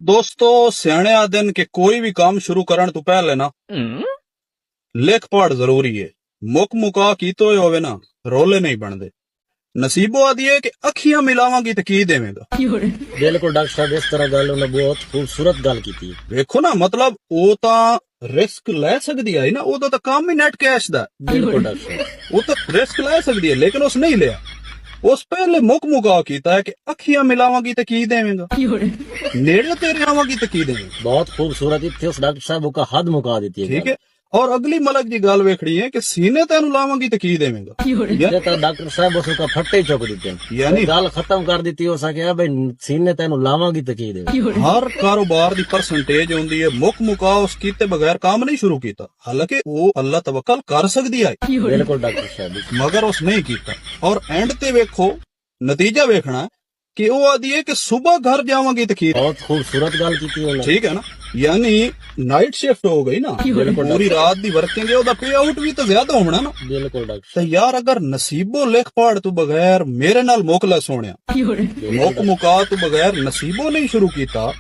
दोस्तों सियाने आदन के कोई भी काम शुरू करने तो पहले ना लिख पढ़ जरूरी है। मुक मुका कीतो होवे ना रोले नहीं बनदे। नसीबो आदि है कि अखियां मिलावांगी तो की देवेगा। बिल्कुल डॉक्टर साहब इस तरह गल उन्हें बहुत खूबसूरत गल की थी। देखो ना मतलब वो ता रिस्क ले सकदी है ना, वो तो काम ही नेट कैश दा। बिल्कुल डॉक्टर साहब वो तो रिस्क ले सकदी है लेकिन उस नहीं लिया। उस पहले मुक मुका कीता है कि अखियां मिलावांगी तो की देवेगा, नेड़े तेरे आवांगी तो की देवेगा। बहुत खूबसूरत थी उस डॉक्टर साहब का हद मुका देती है ठीक है। और अगली मलक की गल वेखनी है कि सीने तेन लावांगी तो की देवेगा। ये तो डॉक्टर साहब उसका फट्टे ही चुक देते हैं, यानी गल खत्म कर दी हो सके भाई सीने तेन लावांगी तो की दे। हर कारोबार की परसेंटेज होंदी है। मुक मुका उस कीते बगैर काम नहीं शुरू किया, हालांकि वो अल्लाह तवक्कल कर सकती है बिल्कुल डॉक्टर साहब मगर उस नहीं किया। और एंड ते वेखो नतीजा वेखना कि वो आदि है कि सुबह घर जावांगी तो की। बहुत खूबसूरत गल की थी उन्हें। ठीक है ना, यानी नाइट शिफ्ट हो गई ना, पूरी रात दी वर्किंग है, ओदा पे आउट भी तो ज्यादा होना ना। बिल्कुल डॉक्टर तो यार अगर नसीबो लिख पढ़ तू बगैर मेरे नाल मोकला सोनिया, मुक मुका तू बगैर नसीबो नहीं शुरू किया